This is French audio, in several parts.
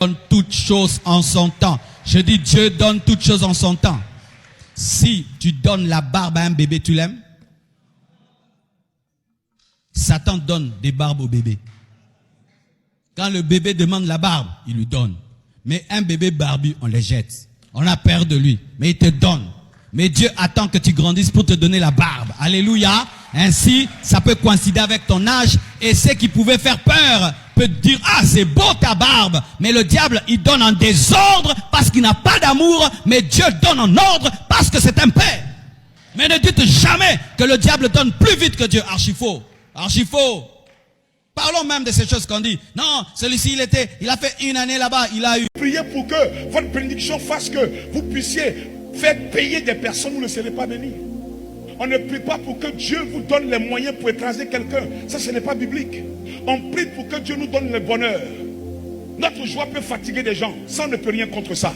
donne toutes choses en son temps. Je dis Dieu donne toutes choses en son temps. Si tu donnes la barbe à un bébé, tu l'aimes? Satan donne des barbes au bébé. Quand le bébé demande la barbe, il lui donne. Mais un bébé barbu, on les jette. On a peur de lui, mais il te donne. Mais Dieu attend que tu grandisses pour te donner la barbe. Alléluia. Ainsi, ça peut coïncider avec ton âge. Et ce qui pouvait faire peur peut te dire, ah, c'est beau ta barbe. Mais le diable, il donne en désordre parce qu'il n'a pas d'amour. Mais Dieu donne en ordre parce que c'est un père. Mais ne dites jamais que le diable donne plus vite que Dieu. Archi faux. Archi faux. Parlons même de ces choses qu'on dit. Non, celui-ci, il a fait une année là-bas, il a eu. Priez pour que votre bénédiction fasse que vous puissiez faire payer des personnes où vous ne serez pas bénis. On ne prie pas pour que Dieu vous donne les moyens pour écraser quelqu'un. Ça, ce n'est pas biblique. On prie pour que Dieu nous donne le bonheur. Notre joie peut fatiguer des gens. Ça, on ne peut rien contre ça.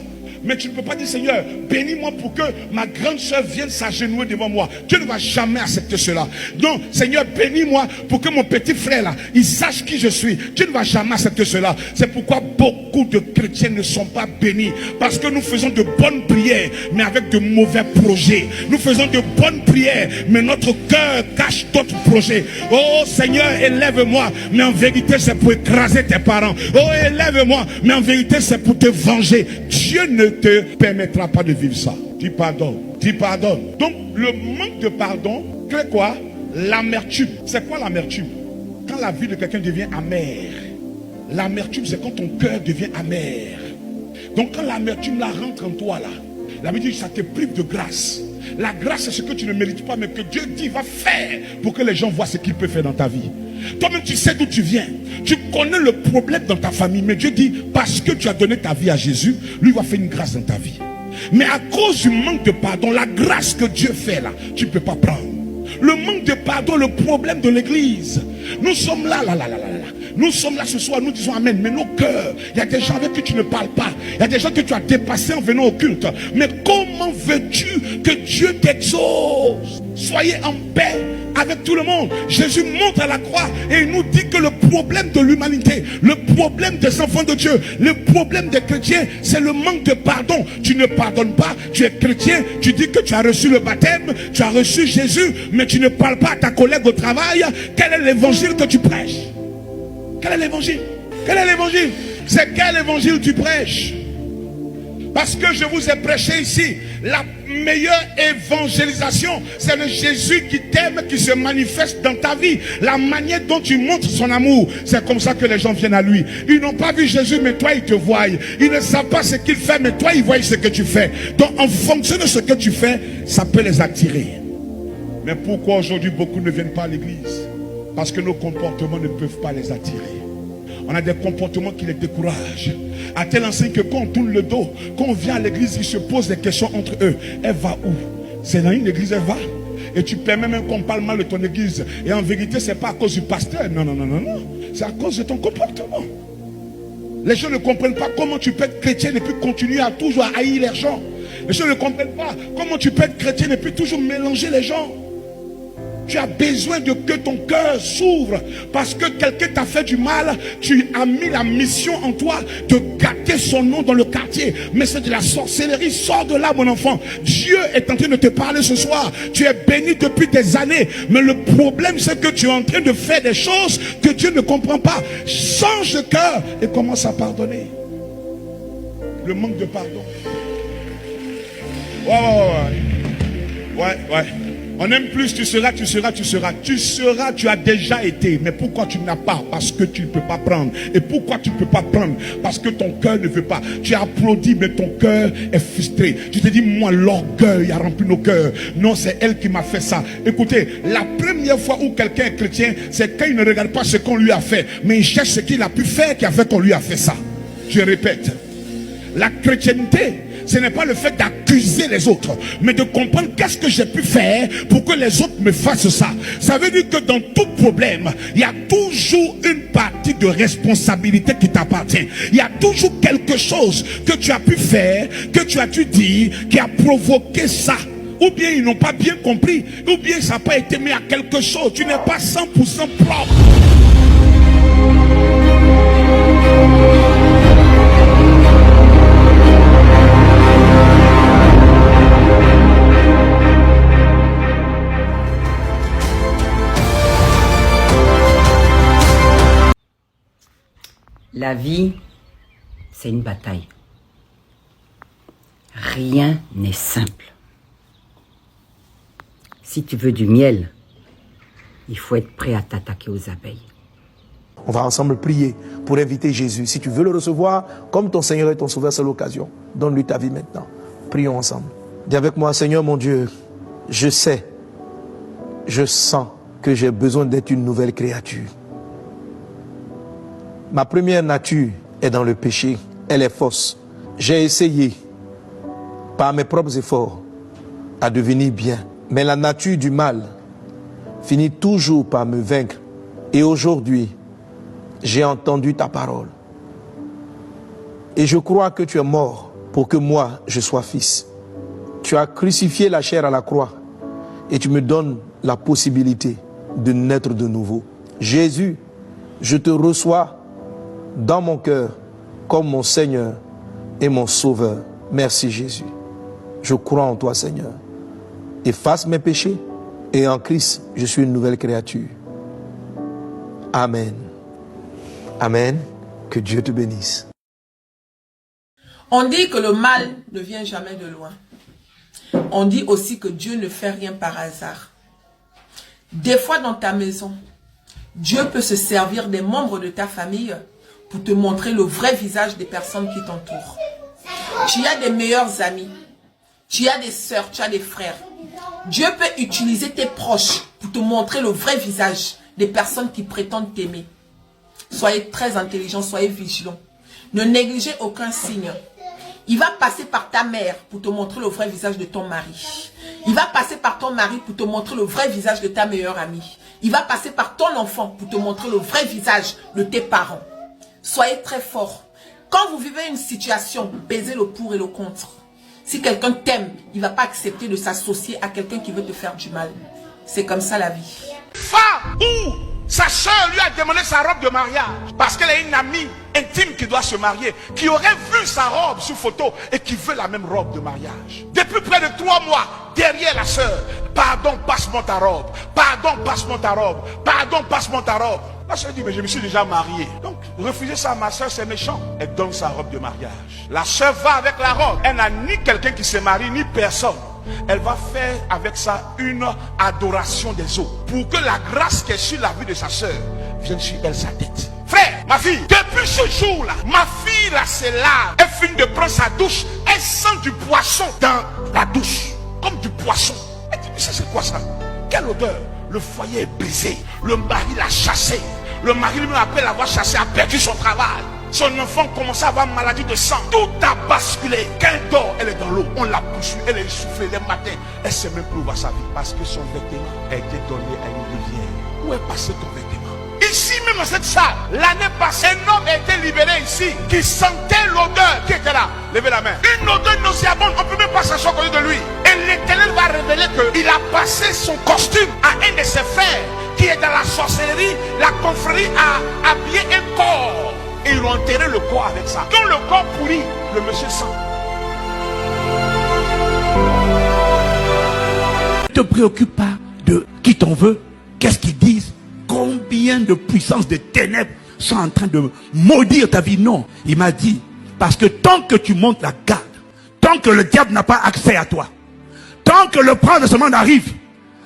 Mais tu ne peux pas dire, Seigneur, bénis-moi pour que ma grande soeur vienne s'agenouiller devant moi. Dieu ne va jamais accepter cela. Non, Seigneur, bénis-moi pour que mon petit frère là, il sache qui je suis. Dieu ne va jamais accepter cela. C'est pourquoi beaucoup de chrétiens ne sont pas bénis. Parce que nous faisons de bonnes prières, mais avec de mauvais projets. Nous faisons de bonnes prières, mais notre cœur cache d'autres projets. Oh Seigneur, élève-moi, mais en vérité c'est pour écraser tes parents. Oh, élève-moi, mais en vérité c'est pour te venger. Dieu ne te permettra pas de vivre ça. Tu pardonnes. Tu pardonnes. Donc le manque de pardon crée quoi? L'amertume. C'est quoi l'amertume? Quand la vie de quelqu'un devient amère. L'amertume, c'est quand ton cœur devient amer. Donc quand l'amertume là rentre en toi là, la Bible dit que ça te prive de grâce. La grâce, c'est ce que tu ne mérites pas, mais que Dieu dit va faire pour que les gens voient ce qu'il peut faire dans ta vie. Toi-même, tu sais d'où tu viens. Tu connais le problème dans ta famille. Mais Dieu dit, parce que tu as donné ta vie à Jésus, lui va faire une grâce dans ta vie. Mais à cause du manque de pardon, la grâce que Dieu fait là, tu ne peux pas prendre. Le manque de pardon, le problème de l'église. Nous sommes là. Nous sommes là ce soir, nous disons Amen. Mais nos cœurs, il y a des gens avec qui tu ne parles pas. Il y a des gens que tu as dépassés en venant au culte. Mais comment veux-tu que Dieu t'exauce? Soyez en paix avec tout le monde. Jésus monte à la croix et il nous dit que le problème de l'humanité, le problème des enfants de Dieu, le problème des chrétiens, c'est le manque de pardon. Tu ne pardonnes pas, tu es chrétien, tu dis que tu as reçu le baptême, tu as reçu Jésus, mais tu ne parles pas à ta collègue au travail. Quel est l'évangile que tu prêches? Quel est l'évangile? Quel est l'évangile? C'est quel évangile tu prêches? Parce que je vous ai prêché ici, la meilleure évangélisation, c'est le Jésus qui t'aime, qui se manifeste dans ta vie. La manière dont tu montres son amour, c'est comme ça que les gens viennent à lui. Ils n'ont pas vu Jésus, mais toi ils te voient. Ils ne savent pas ce qu'il fait, mais toi ils voient ce que tu fais. Donc en fonction de ce que tu fais, ça peut les attirer. Mais pourquoi aujourd'hui beaucoup ne viennent pas à l'église? Parce que nos comportements ne peuvent pas les attirer. On a des comportements qui les découragent. À tel enseigne que quand on tourne le dos, quand on vient à l'église, ils se posent des questions entre eux. Elle va où? C'est dans une église, elle va? Et tu permets même qu'on parle mal de ton église. Et en vérité, ce n'est pas à cause du pasteur. Non. C'est à cause de ton comportement. Les gens ne comprennent pas comment tu peux être chrétien et puis continuer à toujours haïr les gens. Les gens ne comprennent pas comment tu peux être chrétien et puis toujours mélanger les gens. Tu as besoin de que ton cœur s'ouvre parce que quelqu'un t'a fait du mal. Tu as mis la mission en toi de gâter son nom dans le quartier. Mais c'est de la sorcellerie. Sors de là, mon enfant. Dieu est en train de te parler ce soir. Tu es béni depuis des années. Mais le problème, c'est que tu es en train de faire des choses que Dieu ne comprend pas. Change de cœur et commence à pardonner. Le manque de pardon. Ouais. On aime plus, tu seras, tu as déjà été. Mais pourquoi tu n'as pas? Parce que tu ne peux pas prendre. Et pourquoi tu ne peux pas prendre? Parce que ton cœur ne veut pas. Tu applaudis, mais ton cœur est frustré. Tu te dis, moi, l'orgueil a rempli nos cœurs. Non, c'est elle qui m'a fait ça. Écoutez, la première fois où quelqu'un est chrétien, c'est quand il ne regarde pas ce qu'on lui a fait, mais il cherche ce qu'il a pu faire qui a fait qu'on lui a fait ça. Je répète, la chrétienté, ce n'est pas le fait d'accuser les autres, mais de comprendre qu'est-ce que j'ai pu faire pour que les autres me fassent ça. Ça veut dire que dans tout problème, il y a toujours une partie de responsabilité qui t'appartient. Il y a toujours quelque chose que tu as pu faire, que tu as dû dire, qui a provoqué ça. Ou bien ils n'ont pas bien compris, ou bien ça n'a pas été mis à quelque chose. Tu n'es pas 100% propre. La vie, c'est une bataille. Rien n'est simple. Si tu veux du miel, il faut être prêt à t'attaquer aux abeilles. On va ensemble prier pour inviter Jésus. Si tu veux le recevoir comme ton Seigneur et ton Sauveur, c'est l'occasion. Donne-lui ta vie maintenant. Prions ensemble. Dis avec moi, Seigneur mon Dieu, je sais, je sens que j'ai besoin d'être une nouvelle créature. Ma première nature est dans le péché. Elle est fausse. J'ai essayé, par mes propres efforts, à devenir bien. Mais la nature du mal finit toujours par me vaincre. Et aujourd'hui, j'ai entendu ta parole. Et je crois que tu es mort pour que moi, je sois fils. Tu as crucifié la chair à la croix et tu me donnes la possibilité de naître de nouveau. Jésus, je te reçois dans mon cœur comme mon Seigneur et mon Sauveur. Merci Jésus. Je crois en toi, Seigneur. Efface mes péchés et en Christ, je suis une nouvelle créature. Amen. Amen. Que Dieu te bénisse. On dit que le mal ne vient jamais de loin. On dit aussi que Dieu ne fait rien par hasard. Des fois dans ta maison, Dieu peut se servir des membres de ta famille pour te montrer le vrai visage des personnes qui t'entourent. Tu as des meilleurs amis, tu as des sœurs, tu as des frères. Dieu peut utiliser tes proches pour te montrer le vrai visage des personnes qui prétendent t'aimer. Soyez très intelligents, soyez vigilants. Ne négligez aucun signe. Il va passer par ta mère pour te montrer le vrai visage de ton mari. Il va passer par ton mari pour te montrer le vrai visage de ta meilleure amie. Il va passer par ton enfant pour te montrer le vrai visage de tes parents. Soyez très forts. Quand vous vivez une situation, pesez le pour et le contre. Si quelqu'un t'aime, il ne va pas accepter de s'associer à quelqu'un qui veut te faire du mal. C'est comme ça la vie. Femme ou sa soeur lui a demandé sa robe de mariage parce qu'elle a une amie intime qui doit se marier, qui aurait vu sa robe sur photo et qui veut la même robe de mariage. Depuis près de 3 mois, derrière la soeur, pardon, passe-moi ta robe, pardon, passe-moi ta robe, pardon, passe-moi ta robe. La soeur dit, mais je me suis déjà marié. Donc, refuser ça à ma soeur, c'est méchant. Elle donne sa robe de mariage. La soeur va avec la robe. Elle n'a ni quelqu'un qui se marie, ni personne. Elle va faire avec ça une adoration des eaux. Pour que la grâce qui est sur la vie de sa soeur vienne sur elle, sa tête. Frère, ma fille, depuis ce jour-là, ma fille là se lave. Elle finit de prendre sa douche. Elle sent du poisson dans la douche. Comme du poisson. Elle dit, mais ça c'est quoi ça? Quelle odeur? Le foyer est brisé. Le mari l'a chassé. Le mari lui-même, après l'avoir chassé, a perdu son travail. Son enfant commençait à avoir maladie de sang. Tout a basculé. Quand elle dort, elle est dans l'eau. On l'a poussée, elle est essoufflée les matins. Elle ne sait même plus où va sa vie. Parce que son vêtement a été donné à une rivière. Où est passé ton vêtement? Ici même dans cette salle, l'année passée, un homme a été libéré ici qui sentait l'odeur. Qui était là? Levez la main. Une odeur nauséabonde, on ne peut même pas s'asseoir côté de lui. Et l'Éternel va révéler qu'il a passé son costume à un de ses frères qui est dans la sorcellerie. La confrérie a habillé un corps. Et ils ont enterré le corps avec ça. Quand le corps pourrit, le monsieur sent. Ne te préoccupe pas de qui t'en veut, qu'est-ce qu'ils disent, combien de puissances de ténèbres sont en train de maudire ta vie. Non, il m'a dit, parce que tant que tu montes la garde, tant que le diable n'a pas accès à toi, tant que le prince de ce monde arrive,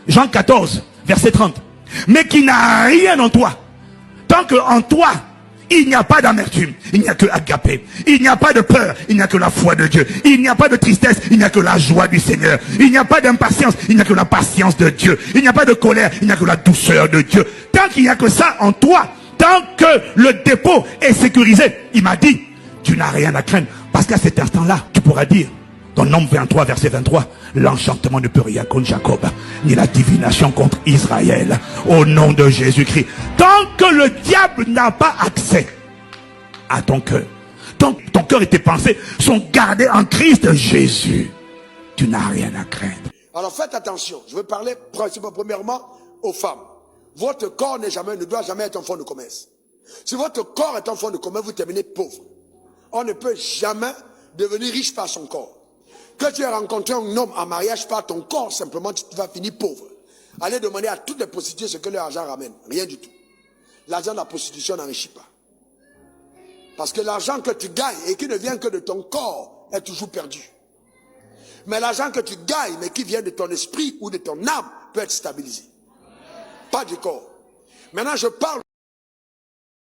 Jean 14, verset 30, mais qui n'a rien en toi, tant que en toi, il n'y a pas d'amertume, il n'y a que agapé. Il n'y a pas de peur, il n'y a que la foi de Dieu. Il n'y a pas de tristesse, il n'y a que la joie du Seigneur. Il n'y a pas d'impatience, il n'y a que la patience de Dieu. Il n'y a pas de colère, il n'y a que la douceur de Dieu. Tant qu'il n'y a que ça en toi, tant que le dépôt est sécurisé, il m'a dit, tu n'as rien à craindre. Parce qu'à cet instant-là, tu pourras dire, dans Nombre 23, verset 23, l'enchantement ne peut rien contre Jacob, ni la divination contre Israël, au nom de Jésus-Christ. Tant que le diable n'a pas accès à ton cœur, tant que ton cœur et tes pensées sont gardés en Christ Jésus, tu n'as rien à craindre. Alors faites attention, je veux parler principalement premièrement aux femmes. Votre corps ne doit jamais être un fonds de commerce. Si votre corps est un fonds de commerce, vous terminez pauvre. On ne peut jamais devenir riche par son corps. Que tu aies rencontré un homme en mariage par ton corps, simplement tu vas finir pauvre. Allez demander à toutes les prostituées ce que leur argent ramène. Rien du tout. L'argent de la prostitution n'enrichit pas. Parce que l'argent que tu gagnes et qui ne vient que de ton corps est toujours perdu. Mais l'argent que tu gagnes, mais qui vient de ton esprit ou de ton âme, peut être stabilisé. Pas du corps. Maintenant, je parle